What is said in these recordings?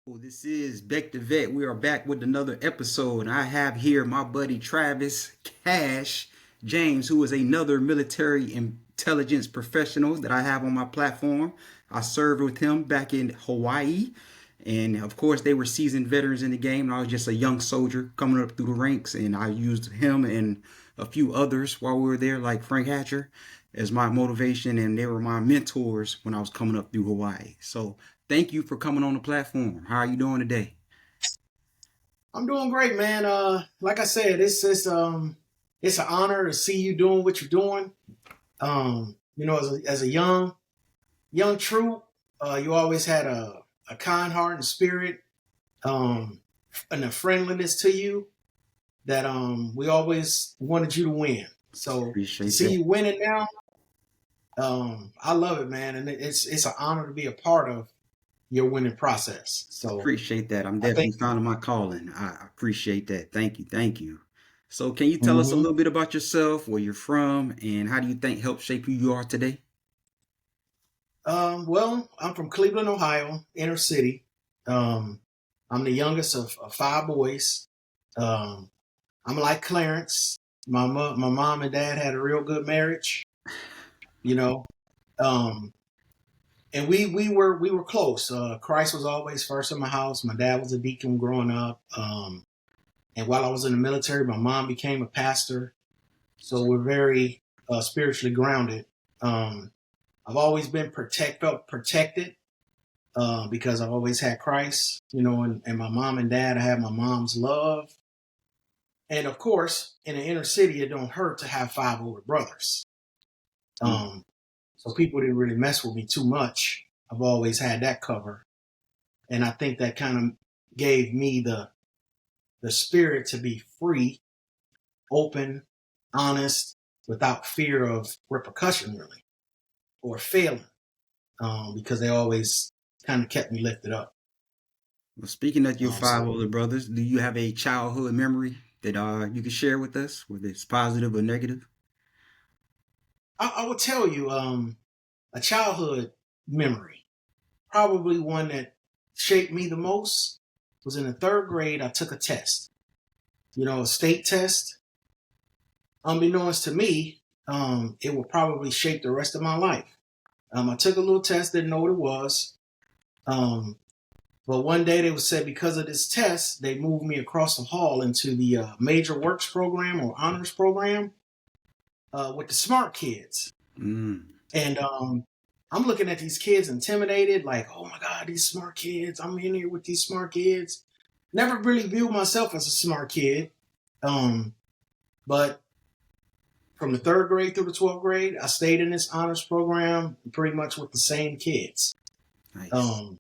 Well, this is Beck the Vet. We are back with another episode. I have here my buddy Travis Cash James, who is another military intelligence professional that I have on my platform. I served with him back in Hawaii. And of course, they were seasoned veterans in the game. And I was just a young soldier coming up through the ranks. And I used him and a few others while we were there, like Frank Hatcher, as my motivation. And they were my mentors when I was coming up through Hawaii. So thank you for coming on the platform. How are you doing today? I'm doing great, man. Like I said, it's an honor to see you doing what you're doing. As a young troop, you always had a kind heart and spirit, um, and a friendliness to you that we always wanted you to win. So to Appreciate see that. you winning now, I love it, man, and it's an honor to be a part of your winning process. So Appreciate that. I'm I think. definitely finding my calling. I appreciate that. Thank you. Thank you. So, can you tell us a Mhm. little bit about yourself, where you're from, and how do you think helped shape who you are today? Well, I'm from Cleveland, Ohio, inner city. Um, I'm the youngest of five boys. Um, I'm like Clarence. My mom and dad had a real good marriage, you know. Um, and we were close. Christ was always first in my house. My dad was a deacon growing up. And while I was in the military, my mom became a pastor. So we're very spiritually grounded. Um, I've always been felt protected because I've always had Christ, and my mom and dad. I have my mom's love, and of course, in the inner city, it don't hurt to have five older brothers. Mm. Um, so people didn't really mess with me too much. I've always had that cover, and I think that kind of gave me the spirit to be free, open, honest, without fear of repercussion, really, or failing, because they always kind of kept me lifted up. Well, speaking of your five So older brothers, do you have a childhood memory that you can share with us, whether it's positive or negative? I would tell you, a childhood memory, probably one that shaped me the most, was in the third grade. I took a test, a state test. Unbeknownst to me, it will probably shape the rest of my life. I took a little test, didn't know what it was. Um, but one day they said because of this test, they moved me across the hall into the major works program or honors program with the smart kids. Mm. And I'm looking at these kids intimidated, like, oh my God, these smart kids. I'm in here with these smart kids. Never really viewed myself as a smart kid. Um, but from the third grade through the 12th grade, I stayed in this honors program pretty much with the same kids Nice. um,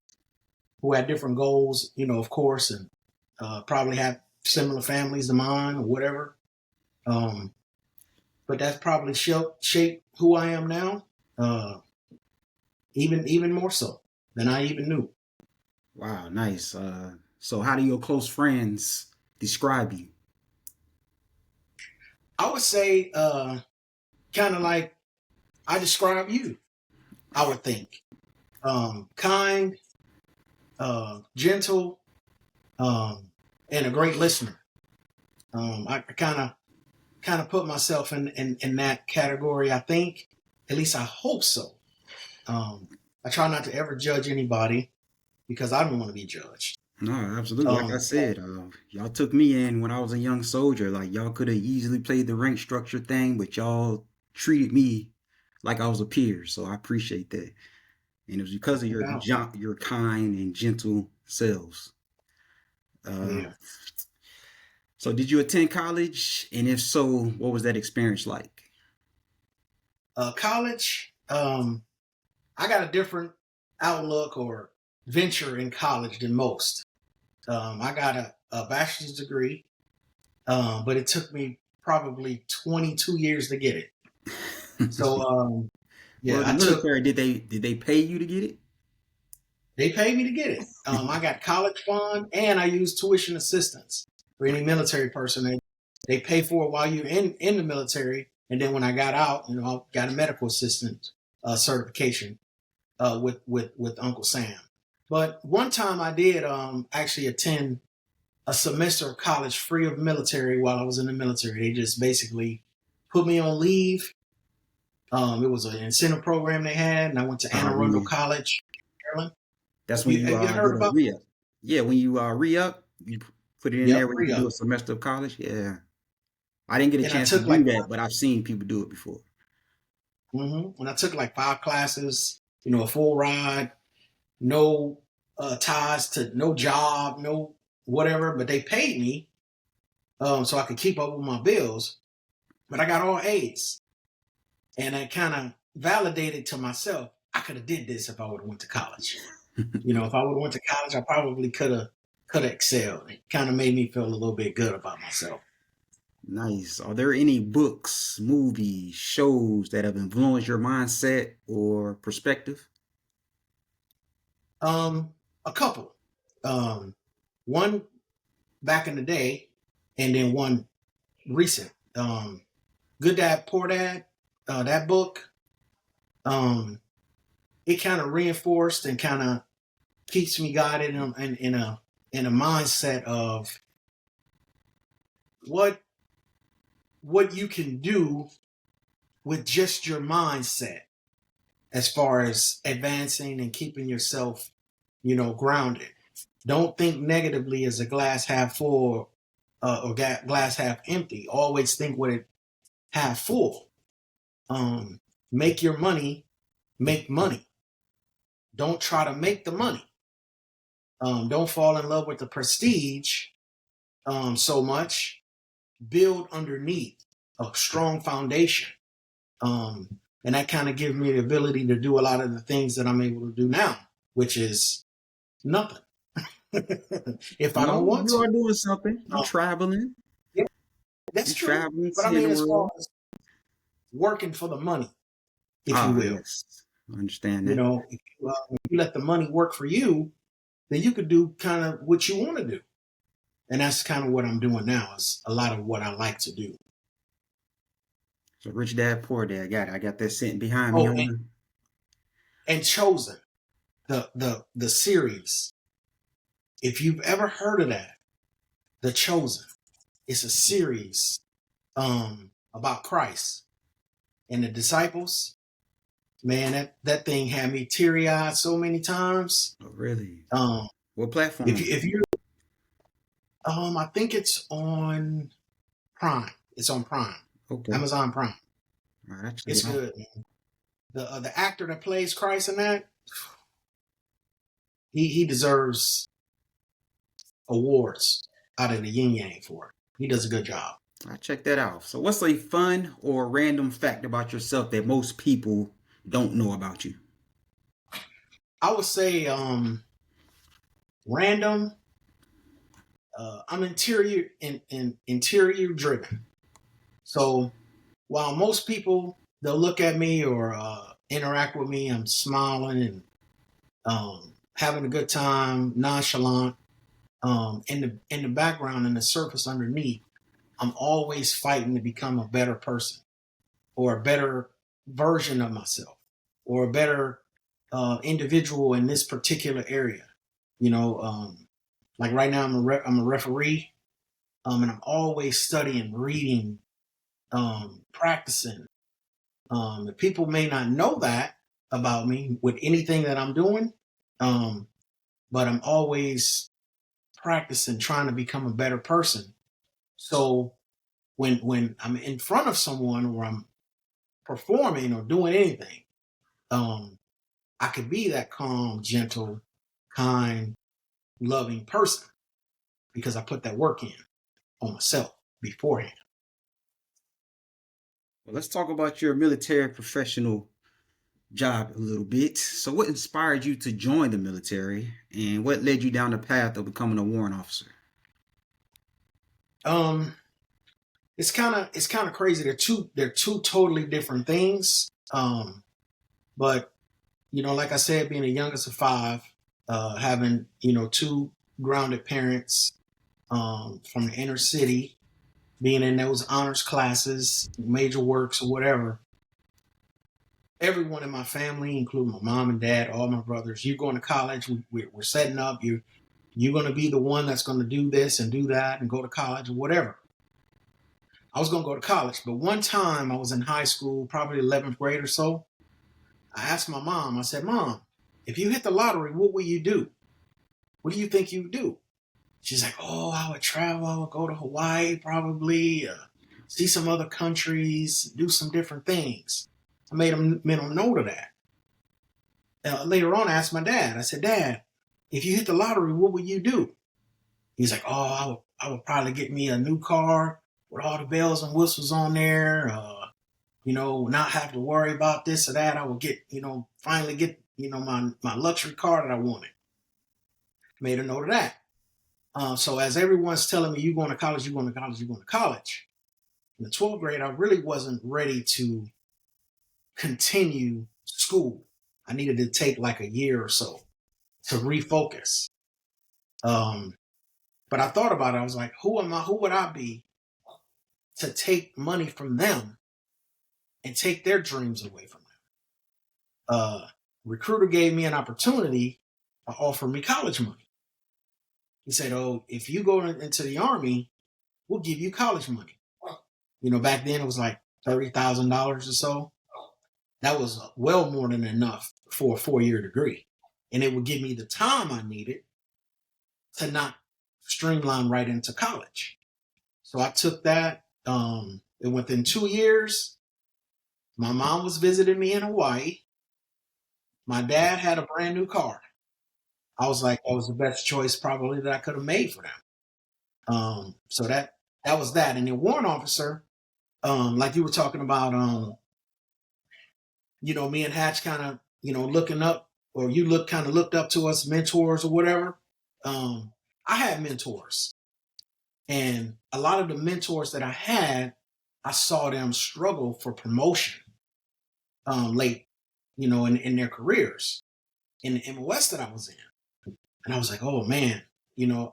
who had different goals, of course, and probably had similar families to mine or whatever. Um, but that's probably shaped who I am now. Even more so than I even knew. Wow, nice. So how do your close friends describe you? I would say kind of like I describe you. I would think kind, gentle, um, and a great listener. I kind of put myself in that category. I think, at least I hope so. Um, I try not to ever judge anybody because I don't want to be judged. No, absolutely. Like I Um, said, y'all took me in when I was a young soldier. Like y'all could have easily played the rank structure thing, but y'all treated me like I was a peer. So I appreciate that. And it was because of no doubt. your kind and gentle selves. Uh, Yeah. so did you attend college? And if so, what was that experience like? College. I got a different outlook or venture in college than most. I got a bachelor's degree, but it took me probably 22 years to get it. So Well, yeah, the military, did they pay you to get it? they paid me to get it. I got college fund and I used tuition assistance for any military person. They pay for it while you're in the military, and then when I got out, I got a medical assistant certification with Uncle Sam. But one time I did actually attend a semester of college free of military while I was in the military. They just basically put me on leave. It was an incentive program they had, and I went to Anne When Arundel you, College, Maryland. that's Have when you you have you heard did a about? re-up. Yeah, when you re-up, you put it in there Yep, where you can re-up. do a semester of college. Yeah. I didn't get a And I chance to took do like that, but I've seen people do it before. and I took like 5 classes. A full ride, no ties to no job, no whatever. But they paid me so I could keep up with my bills. But I got all A's, and I kind of validated to myself I could have did this if I would have went to college. If I would have went to college, I probably could have excelled. It kind of made me feel a little bit good about myself. Nice. Are there any books, movies, shows that have influenced your mindset or perspective? A couple. One back in the day, and then one recent. Good Dad Poor Dad. That book. It kind of reinforced and kind of keeps me guided in a mindset of what you can do with just your mindset as far as advancing and keeping yourself, grounded. Don't think negatively as a glass half full or glass half empty. Always think with it half full. Make your money, make money. Don't try to make the money. Don't fall in love with the prestige so much. Build underneath a strong foundation. And that kind of gives me the ability to do a lot of the things that I'm able to do now, which is nothing. If I don't No, want you to. are doing something. You Um, traveling. yeah, that's You true. traveling, But I seeing mean, the as far world. as working for the money, if you Ah, will, yes. I understand that. if you let the money work for you, then you could do kind of what you want to do. And that's kind of what I'm doing now is a lot of what I like to do. So Rich Dad, Poor Dad. Got it. I got that sitting behind me Oh, on and, the. and Chosen, the series. If you've ever heard of that, The Chosen, it's a series about Christ and the disciples. Man, that thing had me teary eyed so many times. Oh, really? Um, What if platform? you if you I think it's on Prime. It's on Prime, Okay. Amazon Prime. All right, check It's it out. good, man. The actor that plays Christ in that, he deserves awards out of the yin yang for it. He does a good job. I check that out. So, what's a fun or random fact about yourself that most people don't know about you? I would say random. I'm interior driven. So while most people they'll look at me or interact with me, I'm smiling and having a good time, nonchalant. In the background, in the surface underneath, I'm always fighting to become a better person or a better version of myself or a better individual in this particular area. You know, like right now, I'm a referee, and I'm always studying, reading, practicing. People may not know that about me with anything that I'm doing, um, but I'm always practicing, trying to become a better person. So when I'm in front of someone or I'm performing or doing anything, um, I could be that calm, gentle, kind, loving person because I put that work in on myself beforehand. Well, let's talk about your military professional job a little bit. So, what inspired you to join the military, and what led you down the path of becoming a warrant officer? Um, it's kind of crazy. They're two totally different things. But like I said, being the youngest of five, having two grounded parents from the inner city, being in those honors classes, major works or whatever, everyone in my family, including my mom and dad, all my brothers, you're going to college. We're setting up. You're going to be the one that's going to do this and do that and go to college or whatever. I was going to go to college, but one time I was in high school, probably 11th grade or so. I asked my mom, I said, Mom, if you hit the lottery, what will you do? What do you think you would do? She's like, oh, I would travel. I would go to Hawaii probably, see some other countries, do some different things. I made a mental note of that. Later on, I asked my dad, I said, Dad, if you hit the lottery, what would you do? He's like, oh, I would probably get me a new car with all the bells and whistles on there, not have to worry about this or that. I would get, finally get, my luxury car that I wanted. Made a note of that. So as everyone's telling me, you're going to college, you're going to college, you're going to college. In the 12th grade, I really wasn't ready to continue school. I needed to take like a year or so to refocus. But I thought about it. I was like, who am I? Who would I be to take money from them and take their dreams away from them? Recruiter gave me an opportunity to offer me college money. He said, oh, if you go into the Army, we'll give you college money. Back then it was like $30,000 or so. That was well more than enough for a 4-year degree. And it would give me the time I needed to not streamline right into college. So I took that. And within 2 years, my mom was visiting me in Hawaii. My dad had a brand new car. I was like, that was the best choice probably that I could have made for them. So that was that. And the warrant officer, like you were talking about, me and Hatch kind of, looking up, or you looked up to us, mentors or whatever. I had mentors, and a lot of the mentors that I had, I saw them struggle for promotion late, in their careers in the MOS that I was in. And I was like, oh man,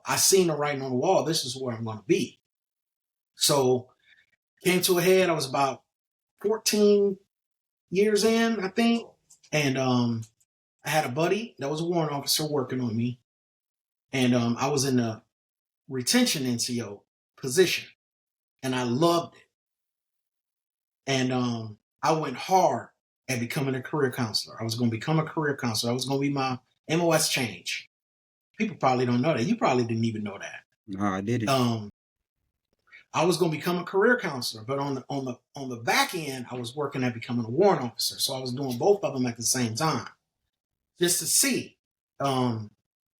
I seen the writing on the wall. This is where I'm going to be. So came to a head. I was about 14 years in, I think. And I had a buddy that was a warrant officer working on me. And I was in the retention NCO position. And I loved it. And I went hard at becoming a career counselor. I was going to become a career counselor. I was going to be my MOS change. People probably don't know that. You probably didn't even know that. No, I didn't. I was going to become a career counselor, but on the back end, I was working at becoming a warrant officer. So I was doing both of them at the same time, just to see. And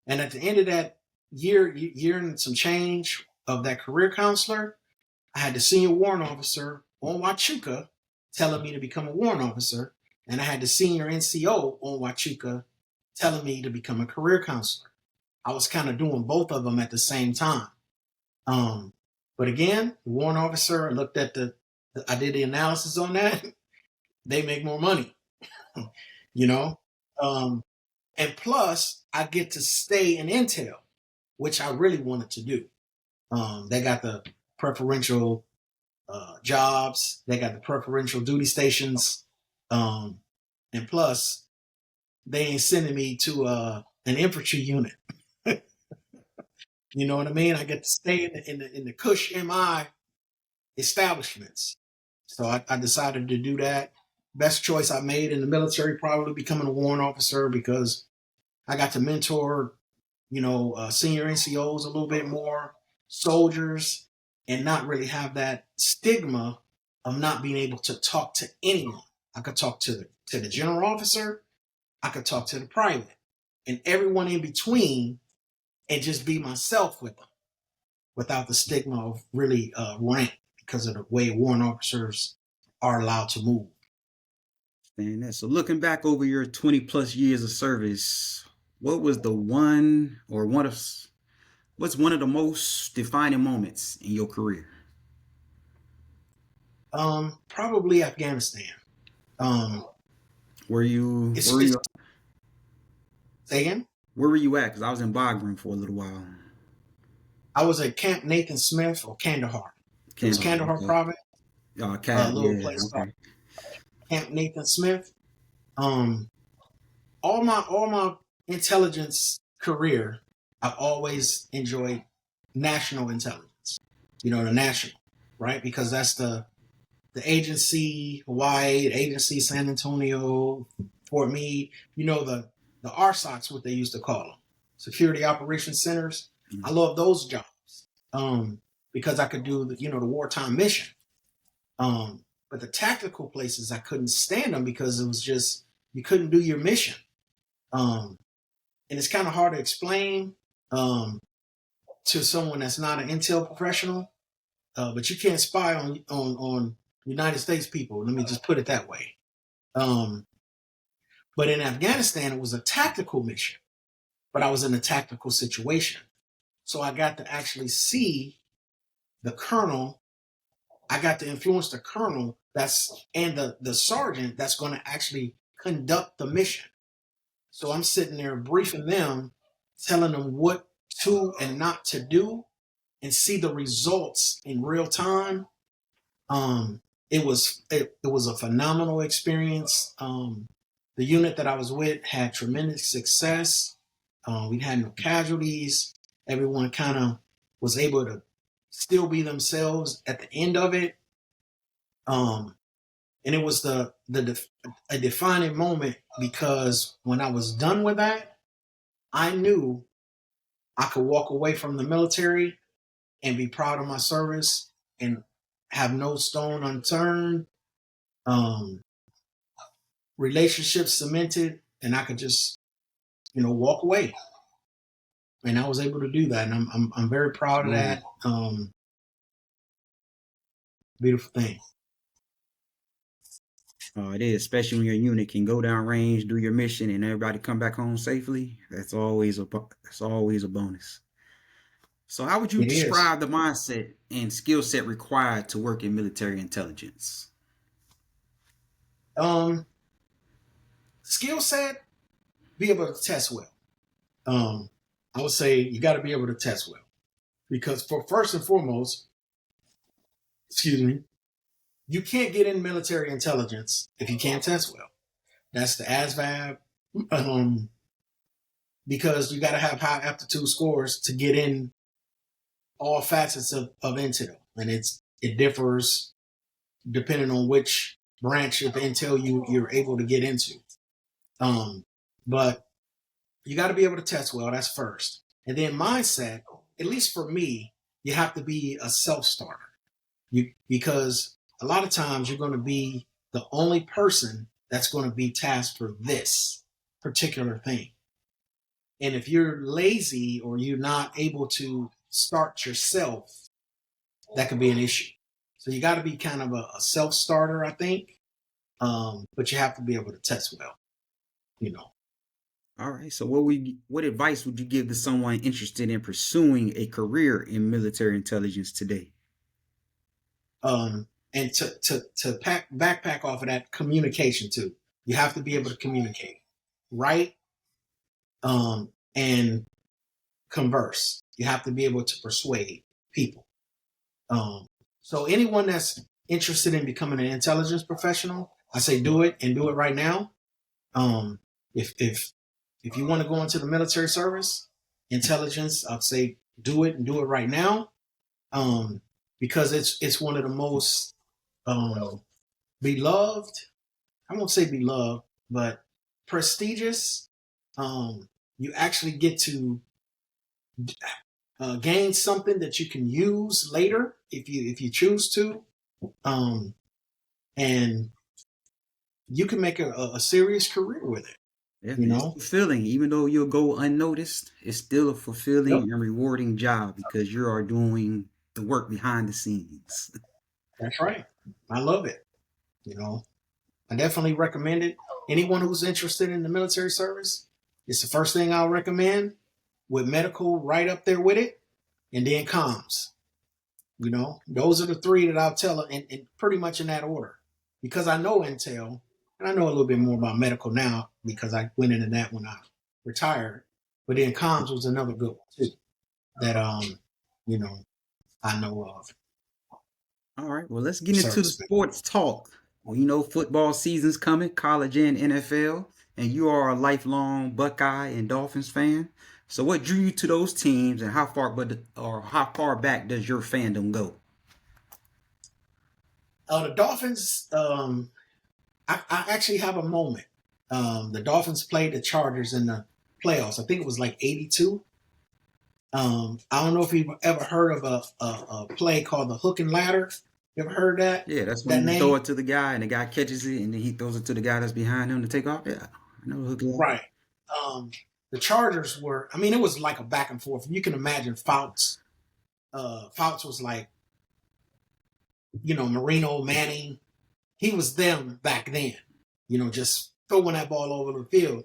at the end of that year and some change of that career counselor, I had the senior warrant officer on Huachuca telling me to become a warrant officer, and I had the senior NCO on Huachuca telling me to become a career counselor. I was kind of doing both of them at the same time. But again, the warrant officer looked at I did the analysis on that. They make more money, and plus I get to stay in intel, which I really wanted to do. They got the preferential jobs. They got the preferential duty stations. And plus they ain't sending me to an infantry unit. You know what I mean? I get to stay in the Cush MI establishments. So I decided to do that. Best choice I made in the military, probably becoming a warrant officer, because I got to mentor, senior NCOs a little bit more, soldiers, and not really have that stigma of not being able to talk to anyone. I could talk to the general officer. I could talk to the private and everyone in between, and just be myself with them without the stigma of really rank, because of the way warrant officers are allowed to move. And that. So looking back over your 20 plus years of service, what was what's one of the most defining moments in your career? Probably Afghanistan. Were you Say again? Where were you at? Because I was in Bagram for a little while. I was at Camp Nathan Smith, or Kandahar. It was Kandahar okay. province. Camp, A little yeah, place okay. called Camp Nathan Smith. Um, all my intelligence career, I've always enjoyed national intelligence. The national, right? Because that's the agency Hawaii, the agency San Antonio, Fort Meade. The RSOCs, what they used to call them, security operations centers. I love those jobs because I could do the wartime mission. But the tactical places I couldn't stand them because it was just you couldn't do your mission. And it's kind of hard to explain um, to someone that's not an intel professional. But you can't spy on United States people. Let me just put it that way. Um, but in Afghanistan, it was a tactical mission, but I was in a tactical situation, so I got to actually see the colonel. I got to influence the colonel and the sergeant that's going to actually conduct the mission. So I'm sitting there briefing them, telling them what to and not to do, and see the results in real time. Um, it was a phenomenal experience. The unit that I was with had tremendous success. We had no casualties. Everyone kind of was able to still be themselves at the end of it. Um, and it was a defining moment because when I was done with that, I knew I could walk away from the military and be proud of my service and have no stone unturned, um, relationships cemented, and I could just walk away. And I was able to do that, and I'm very proud of Absolutely. that. Beautiful thing. It is, especially when your unit can go down range, do your mission, and everybody come back home safely. That's always a bonus. So, how would you It is. describe the mindset and skill set required to work in military intelligence? Um, Skill set, be able to test well. Um, I would say you got to be able to test well because for first and foremost, excuse me, you can't get in military intelligence if you can't test well. That's the ASVAB, because you got to have high aptitude scores to get in all facets of intel, and it differs depending on which branch of intel you're able to get into. Um, but you got to be able to test well. That's first, and then mindset. At least for me, you have to be a self starter. Because a lot of times you're going to be the only person that's going to be tasked for this particular thing. And if you're lazy or you're not able to start yourself, that could be an issue. So you got to be kind of a self starter, I think. But you have to be able to test well, you know. All right. So, what advice would you give to someone interested in pursuing a career in military intelligence today? And to backpack off of that, communication too. You have to be able to communicate, right? And converse. You have to be able to persuade people. Um, so anyone that's interested in becoming an intelligence professional, I say do it and do it right now. Um, if you want to go into the military service, intelligence, I'd say do it and do it right now. Because it's one of the most beloved. I won't say beloved, but prestigious. You actually get to gain something that you can use later if you choose to, um, and you can make a serious career with it. Yeah, You it's know. fulfilling. Even though you'll go unnoticed, it's still a Yep, fulfilling and rewarding job because you are doing the work behind the scenes. that's right. I love it. I definitely recommend it. Anyone who's interested in the military service, it's the first thing I'll recommend. With medical right up there with it, and then comms. Those are the three that I'll tell, and pretty much in that order. Because I know Intel, and I know a little bit more about medical now because I went into that when I retired. But then comms was another good one too that you know I know of All right, well, let's get certain into the space. sports talk. Well, you know, football season's coming, college and NFL, and you are a lifelong Buckeye and Dolphins fan. So, what drew you to those teams, and how far back does your fandom go? The Dolphins. I actually have a moment. The Dolphins played the Chargers in the playoffs. I think it was like '82. I don't know if you've ever heard of a play called the hook and ladder. You ever heard Yeah, that's when that you throw name? it to the guy, and the guy catches it, and then he throws it to the guy that's behind him to take off. Yeah, I know the hook line. Right. Um, the Chargers were. I mean, it was like a back and forth. You can imagine Fouts. Fouts was like, Marino, Manning. He was them back then. Just throwing that ball over the field,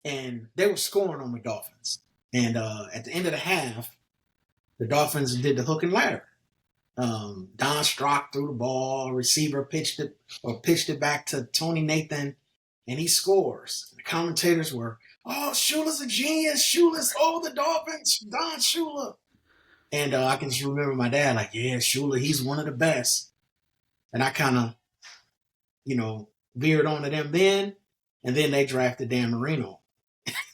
and they were scoring on the Dolphins. And at the end of the half, the Dolphins did the hook and ladder. Don Strock threw the ball, receiver pitched it back to Tony Nathan, and he scores. The commentators were, "Oh, Shula's a genius. Shula's the Dolphins, Don Shula." And I can just remember my dad like, "Yeah, Shula, he's one of the best." And I kind of, veered onto them then, and then they drafted Dan Marino,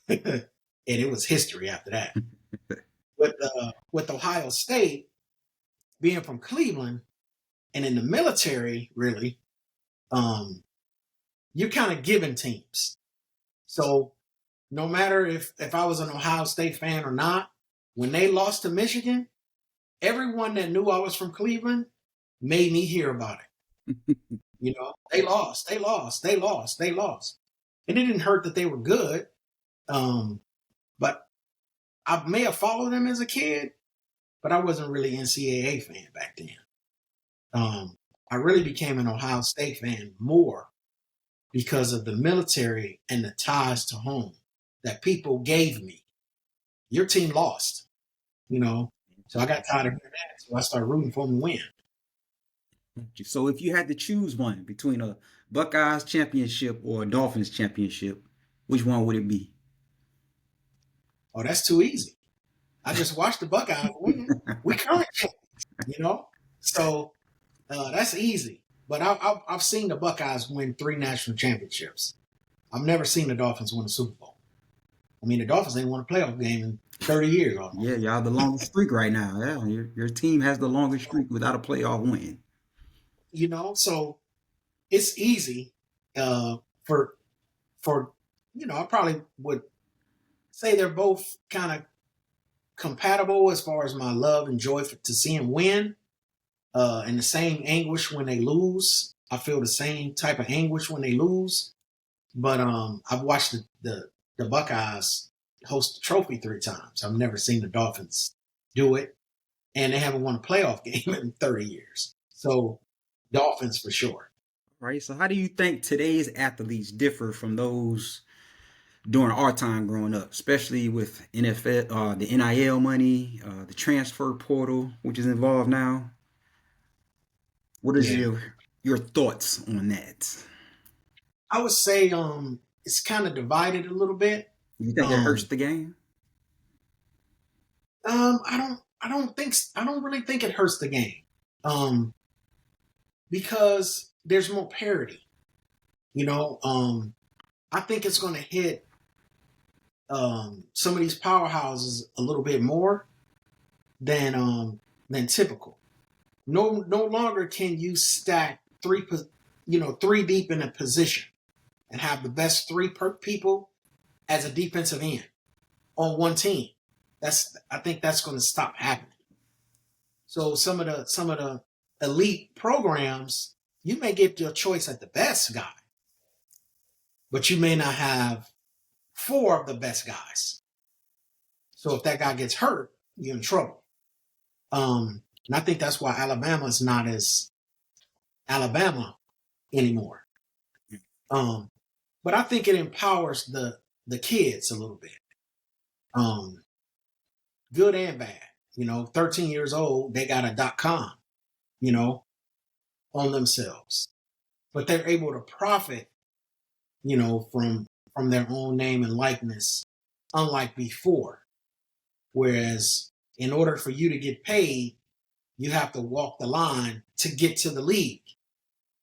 and it was history after that. With Ohio State being from Cleveland and in the military, really, you're kind of given teams. So no matter if I was an Ohio State fan or not, when they lost to Michigan, everyone that knew I was from Cleveland made me hear about it. They lost, they lost, they lost, they lost. And it didn't hurt that they were good. But I may have followed them as a kid, but I wasn't really an NCAA fan back then. I really became an Ohio State fan more because of the military and the ties to home that people gave me. Your team lost, so I got tired of hearing that. So I started rooting for them to win. So, if you had to choose one between a Buckeyes championship or a Dolphins championship, which one would it be? Oh, that's too easy. I just watched the Buckeyes win. We current champions. So that's easy. But I've seen the Buckeyes win 3 national championships. I've never seen the Dolphins win a Super Bowl. I mean, the Dolphins ain't won a playoff game in 30 years almost. Yeah, y'all the longest streak right now. Yeah, your team has the longest streak without a playoff win. So it's easy for I probably would say they're both kind of compatible as far as my love and joy to see them win, and the same anguish when they lose. I feel the same type of anguish when they lose. But I've watched the Buckeyes host the trophy 3 times. I've never seen the Dolphins do it, and they haven't won a playoff game in 30 years. So Dolphins for sure. Right. So, how do you think today's athletes differ from those during our time growing up, especially with NFL, the NIL money, the transfer portal, which is involved now? What is Yeah, your thoughts on that? I would say it's kind of divided a little bit. You think it hurts Um, the game? I don't really think it hurts the game. Because there's more parity. I think it's going to hit some of these powerhouses a little bit more than typical. No longer can you stack three deep in a position and have the best people as a defensive end on one team. I think that's going to stop happening. So some of the elite programs, you may get your choice at the best guy, but you may not have 4 of the best guys. So if that guy gets hurt, you're in trouble. And I think that's why Alabama is not as Alabama anymore. But I think it empowers the kids a little bit, good and bad. 13 years old, they got a .com, on themselves, but they're able to profit, from their own name and likeness, unlike before. Whereas in order for you to get paid, you have to walk the line to get to the league.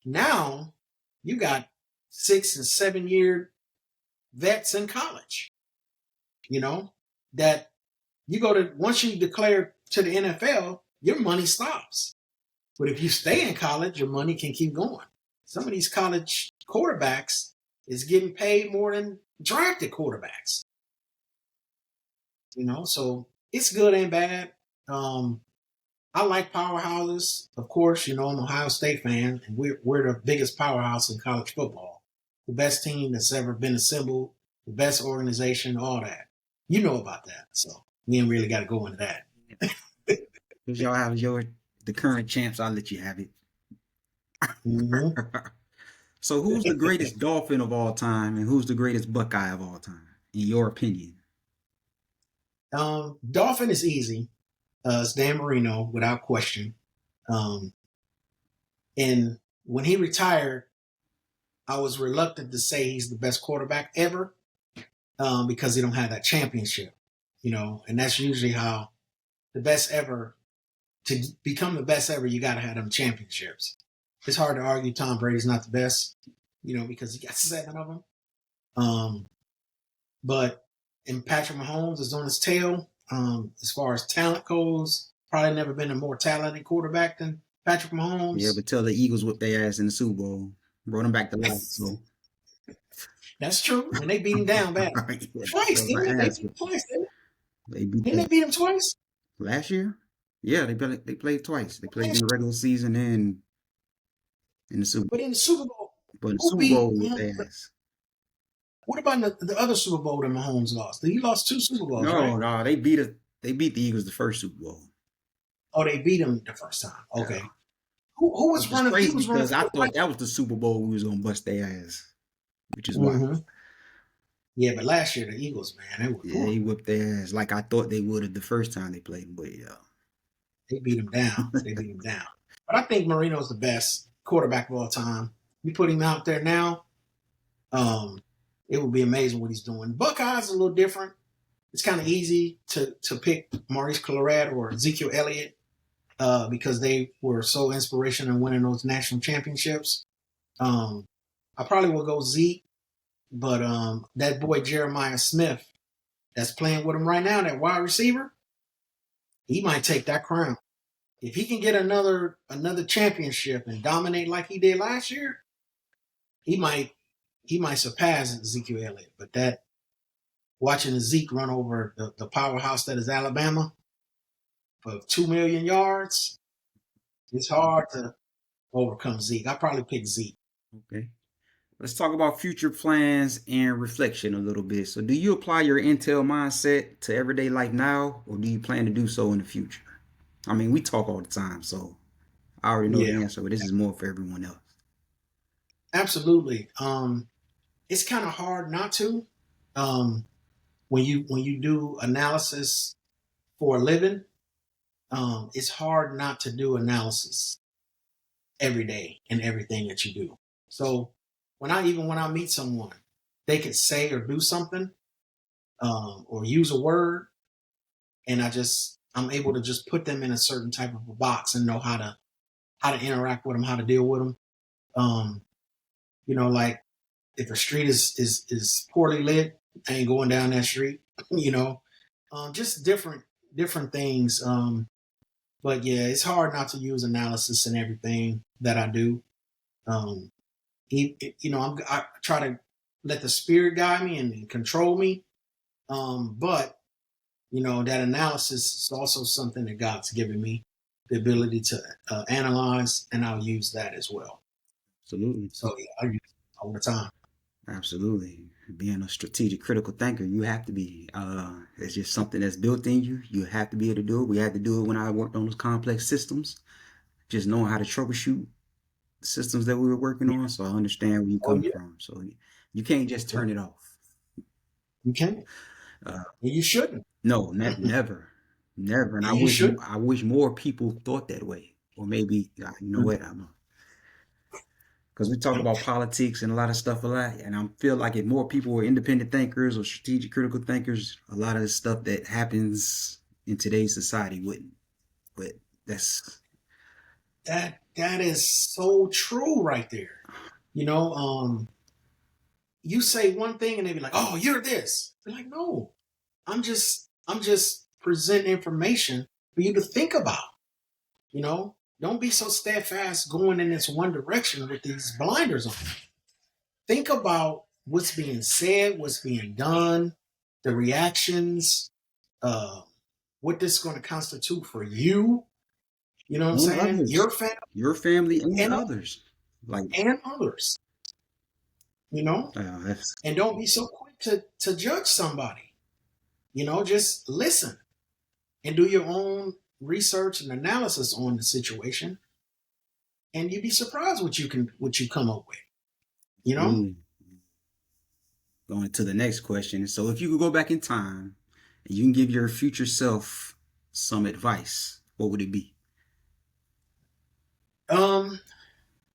Now you got 6 and 7 year vets in college, you know, that you go to, once you declare to the NFL, your money stops. But if you stay in college, your money can keep going. Some of these college quarterbacks is getting paid more than drafted quarterbacks, so it's good and bad. Um, I like powerhouses. Of course, I'm an Ohio State fan, and we're the biggest powerhouse in college football. The best team that's ever been assembled, the best organization, all that. You know about that. So we ain't really got to go into that. If y'all have the current champs, I'll let you have it. Mhm. So who's the greatest Dolphin of all time, and who's the greatest Buckeye of all time, in your opinion? Dolphin is easy. It's Dan Marino, without question. Um, and when he retired, I was reluctant to say he's the best quarterback ever, because he don't have that championship, and that's usually how the best ever, to become the best ever, you got to have them championships. It's hard to argue Tom Brady's not the best, because he got 7 of them. But and Patrick Mahomes is on his tail. As far as talent goes, probably never been a more talented quarterback than Patrick Yeah, Mahomes. but tell the Eagles whipped their ass in the Super Bowl, brought them back to life. So That's true, and they beat him down bad. yeah, Twice, so didn't they? my They ass beat him whipped. twice, didn't They beat they? Didn't that they beat him twice? last year. Yeah, they played twice. They played in Last the regular season and in the Super But Bowl. in the Super Bowl, But in the who Super beat Bowl with Mahomes? their ass. What about the other Super Bowl that Mahomes lost? He lost 2 Super Bowls, right? No, no, they beat us. They beat the Eagles the first Super Bowl. Oh, they beat him the first time. Yeah, Okay. Who was which is running? He crazy was running because for I the thought Vikings. that was the Super Bowl we was gonna bust their ass, which is wild. Mm-hmm. Yeah, but last year the Eagles, man, they were Yeah, whew, they whipped their ass like I thought they would have the first time they played. But yeah, they beat him down. They beat him down. But I think Marino's the best quarterback of all time. You put him out there now, um, it would be amazing what he's doing. Buckeyes a little different. It's kind of easy to pick Maurice Claret or Ezekiel Elliott, because they were so inspirational in winning those national championships. Um, I probably will go Zeke, but that boy Jeremiah Smith that's playing with him right now, that wide receiver, he might take that crown. If he can get another championship and dominate like he did last year, he might he might surpass Ezekiel Elliott. But that watching Zeke run over the powerhouse that is Alabama for 2 million yards, it's hard to overcome Zeke. I probably pick Zeke. okay. Let's talk about future plans and reflection a little bit. So, do you apply your Intel mindset to everyday life now, or do you plan to do so in the future? I mean, we talk all the time, so I already know Yeah, the answer, but this is more for everyone else. absolutely. It's kind of hard not to. Um, when you do analysis for a living, it's hard not to do analysis every day in everything that you do. So when I meet someone, they could say or do something, or use a word, and I'm able to just put them in a certain type of a box and know how to interact with them, how to deal with them. Um, like if a street is poorly lit, I ain't going down that street. you know, just different things. But yeah, it's hard not to use analysis in everything that I do. Um, I try to let the spirit guide me and control me. But that analysis is also something that God's given me the ability to analyze, and I'll use that as well. Absolutely. So yeah, I use it all the time. Absolutely. Being a strategic critical thinker, you have to be. It's just something that's built in you. You have to be able to do it. We had to do it when I worked on those complex systems, just knowing how to troubleshoot the systems that we were working Yeah. on. So I understand where you Oh come yeah, from. So you can't just yeah. turn it off. You can, Uh, and you shouldn't. no, never, never. And And you should. I wish more people thought that way. Or maybe, you know what? I don't know. Because we talk about politics and a lot of stuff a lot, and I feel like if more people were independent thinkers or strategic critical thinkers, a lot of the stuff that happens in today's society wouldn't. But that's That is so true right there. You know, you say one thing and they be like, "Oh, you're this." Be like, "No, I'm just presenting information for you to think about." You know, don't be so steadfast going in this one direction with these blinders on. Think about what's being said, what's being done, the reactions, uh, what this is going to constitute for you. You know what I'm And saying? others, your family and And others. Like, and others. You know, that's and don't be so quick to judge somebody. You know, just listen and do your own research and analysis on the situation, and you'd be surprised what you come up with. You know, ooh, going to the next question. So, if you could go back in time and you can give your future self some advice, what would it be? um,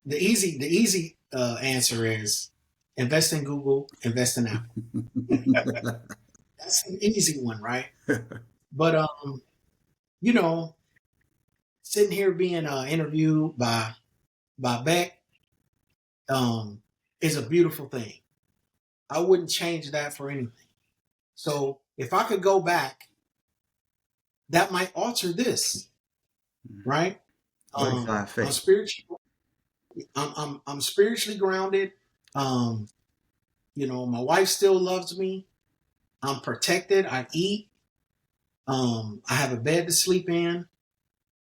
the easy answer is invest in Google, invest in Apple. That's an easy one, right? But you know, sitting here being interviewed by Beck is a beautiful thing. I wouldn't change that for anything. So if I could go back, that might alter this, right? Butterfly I'm effect. spiritually, I'm spiritually grounded. Um, you know, my wife still loves me. I'm protected. I eat. I have a bed to sleep in.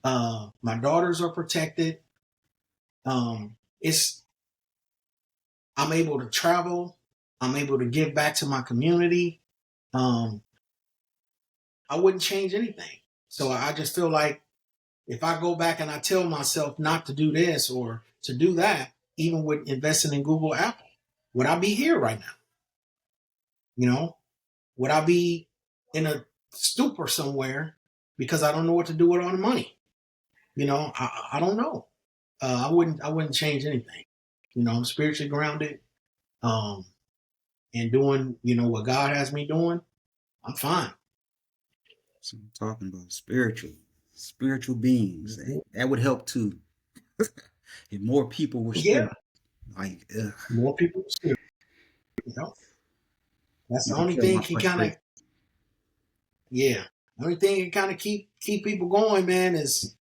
My daughters are protected. It's I'm able to travel. I'm able to give back to my community. Um, I wouldn't change anything. So I just feel like if I go back and I tell myself not to do this or to do that, even with investing in Google, Apple, would I be here right now? You know, would I be in a stupor somewhere because I don't know what to do with all the money? You know, I don't know. I wouldn't change anything. You know, I'm spiritually grounded, um, and doing what God has me doing. I'm fine. So I'm talking about spiritual beings. Mhm. That would help too. If more people were Yeah, spiritual, like, more people spirit. You know, that's you the can only feel thing my can kind of frustration. yeah. The only thing can kind of keep people going, man, is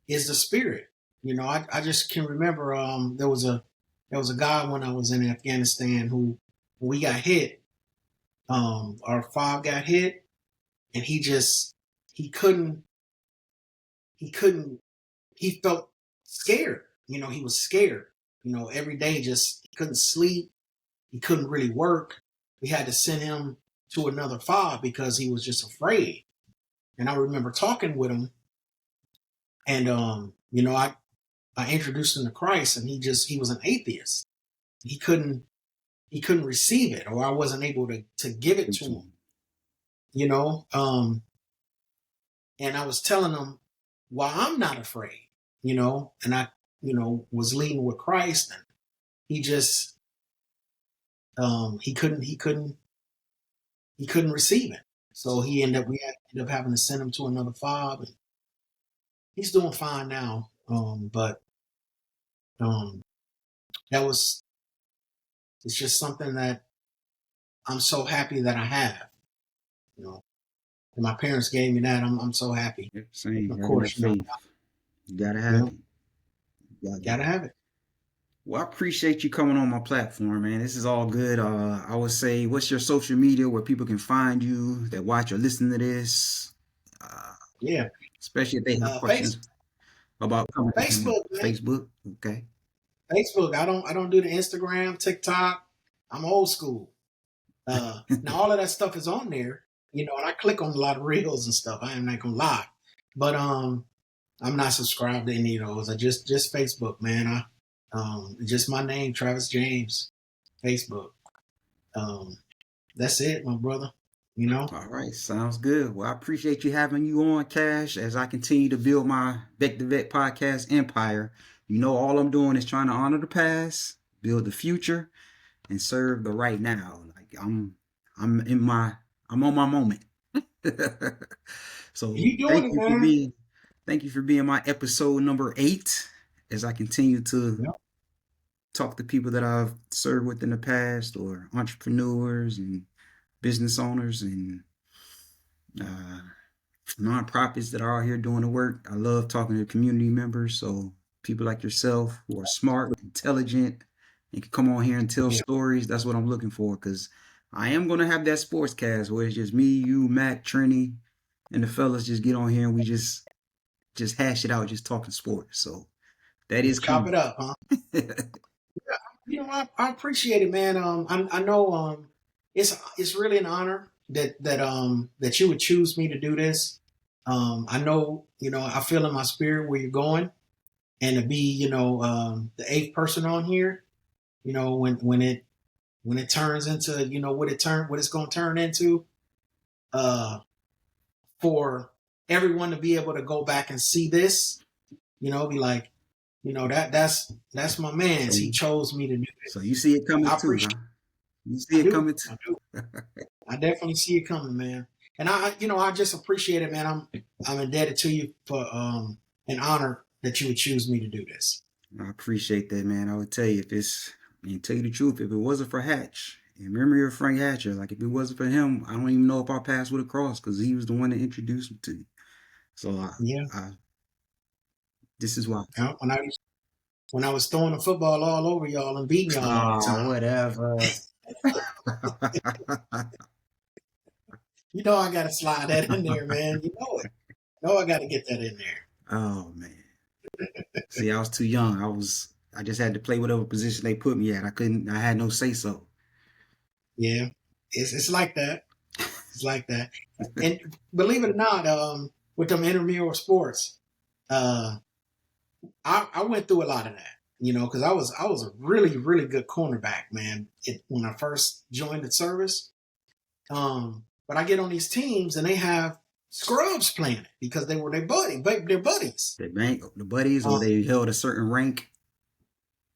the spirit. You know, I just can remember there was a guy when I was in Afghanistan who when we got hit, our fob got hit, and he couldn't he couldn't he felt scared. You know, he was scared. You know, every day just he couldn't sleep. He couldn't really work. We had to send him to another fob because he was just afraid. And I remember talking with him, and I introduced him to Christ, and he was an atheist. He couldn't receive it, or I wasn't able to give it to him. You know, and I was telling him why I'm not afraid. And I was leading with Christ, and he just he couldn't receive it. So we ended up having to send him to another fob, and he's doing fine now. But um, that was it's just something that I'm so happy that I have. You know, and my parents gave me that. I'm so happy. Yep, same. Of Having that course, faith. You gotta you have know, it. You gotta have gotta it. have it. Well, I appreciate you coming on my platform, man. This is all good. I would say, what's your social media where people can find you that watch or listen to this? Uh, Yeah, especially if they have face, questions about coming to him. Facebook, man, Facebook. Okay. Facebook. I don't do the Instagram, TikTok. I'm old school. Now all of that stuff is on there, and I click on a lot of reels and stuff. I am not gonna lie, but I'm not subscribed to any of those. I just Facebook, man. Just my name, Travis James, Facebook. Um, that's it, my brother. You know. All right, sounds good. Well, I appreciate you having you on, Cash, as I continue to build my Vet to Vet podcast empire. You know, all I'm doing is trying to honor the past, build the future, and serve the right now. Like I'm in my, I'm on my moment. So You doing thank it, you for man. being. Thank you for being my episode number 8 as I continue to Yep. talk to people that I've served with in the past or entrepreneurs and business owners and uh, nonprofits that are out here doing the work. I love talking to community members. So people like yourself who are smart, intelligent, and can come on here and tell Yeah. stories. That's what I'm looking for because I am going to have that sports cast where it's just me, you, Mac, Trini, and the fellas just get on here and we just hash it out, just talking sports. So that is Just chop it coming. up, huh? I appreciate it, man. I know it's really an honor that you would choose me to do this. I know, I feel in my spirit where you're going, and to be, the eighth person on here, when it turns into, what it's going to turn into, uh, for everyone to be able to go back and see this, be like, that's my man's. He chose me to do So this. you see it coming I too, appreciate. huh? You see I it do. coming I too. do. I definitely see it coming, man. And I just appreciate it, man. I'm indebted to you for an honor that you would choose me to do this. I appreciate that, man. I would tell you tell you the truth, if it wasn't for Hatch, in memory of Frank Hatcher, like if it wasn't for him, I don't even know if our paths would have crossed because he was the one that introduced me to you. So Yeah. this is why. When I was throwing the football all over y'all and beating y'all all the Oh, time. whatever. I gotta slide that in there, man. You know it. I gotta get that in there. Oh man. See, I was too young. I just had to play whatever position they put me at. I had no say so. Yeah. It's like that. It's like that. And believe it or not, with them intramural sports, uh, I went through a lot of that, because I was a really really good cornerback, man. When I first joined the service, but I get on these teams and they have scrubs playing it because they were their buddies. The buddies, or Um, they held a certain rank.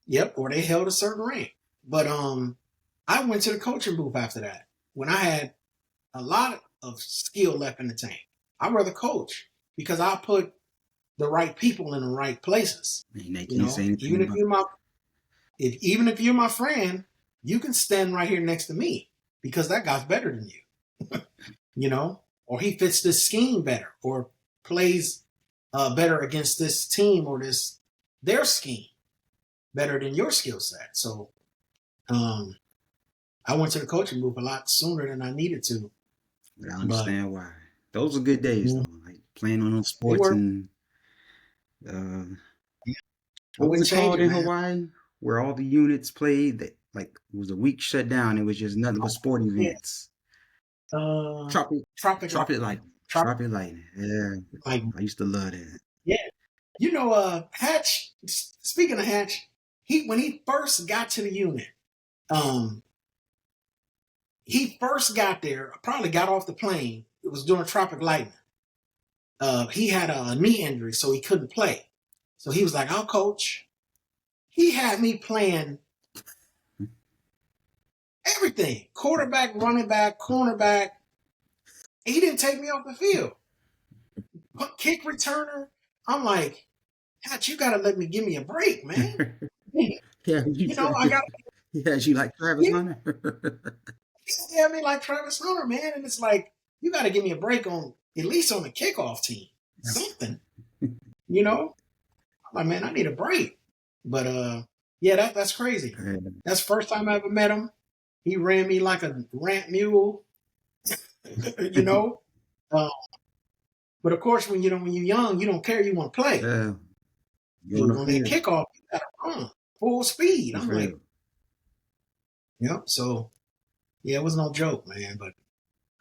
yep, or they held a certain rank. But I went to the coaching booth after that when I had a lot of skill left in the tank. I'd rather coach because I put the right people in the right places. And they can't say anything Even if about even if you're my friend, you can stand right here next to me because that guy's better than you. Or he fits this scheme better, or plays better against this team or their scheme better than your skill set. So I went to the coaching booth a lot sooner than I needed to. it. I But understand why. Those are good days though. Like playing on those they sports were. and uh I what was wouldn't it change called it, in man. Hawaii? Where all the units played that like it was a week shut down. It was just nothing but sport Yeah. events. Uh, Tropic Tropic Light. Tropic Lightning. Tropic Tropic Lightning. Yeah. Light. I used to love that. Yeah. Hatch. Speaking of Hatch, when he first got to the unit, um, he first got there. Probably got off the plane. It was during Tropic Lightning. He had a knee injury, so he couldn't play. So he was like, "I'll coach." He had me playing everything: quarterback, running back, cornerback. He didn't take me off the field. Kick returner. I'm like, Hatch, you gotta let me give me a break, man. Yeah, I got yeah, you like Travis you Hunter? yeah, I mean like Travis Hunter, man, and it's like you got to give me a break on at least on the kickoff team, something. I'm like, man, I need a break. But yeah, that's crazy. That's the first time I ever met him. He ran me like a rant mule, you know. Uh, but of course, when you're young, you don't care. You want to play. Yeah, you on So the when they field. kick off, you got to run full speed. That's I'm like, real. yep. So yeah, it was no joke, man. But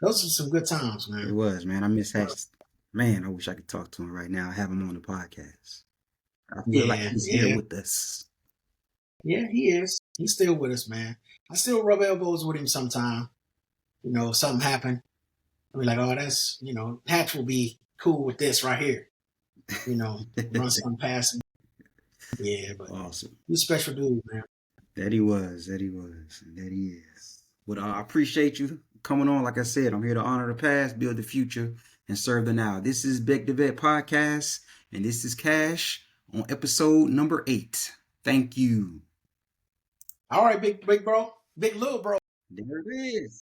those are some good times, It man. was, man. I miss Hatch. Man, I wish I could talk to him right now. Have him on the podcast. I feel like Yeah, he's here yeah, with us. yeah. He is. He's still with us, man. I still rub elbows with him sometime. If something happened, I'll be like, oh, that's Hatch will be cool with this right here. Run something past him. Yeah, but Awesome. he's a special dude, man. That he was. That he was. And that he is. But I appreciate you coming on. Like I said, I'm here to honor the past, build the future. and serve the now. This is Big the Vet Podcast, and this is Cash on episode number 8. Thank you. All right, big bro, big little bro. There it is.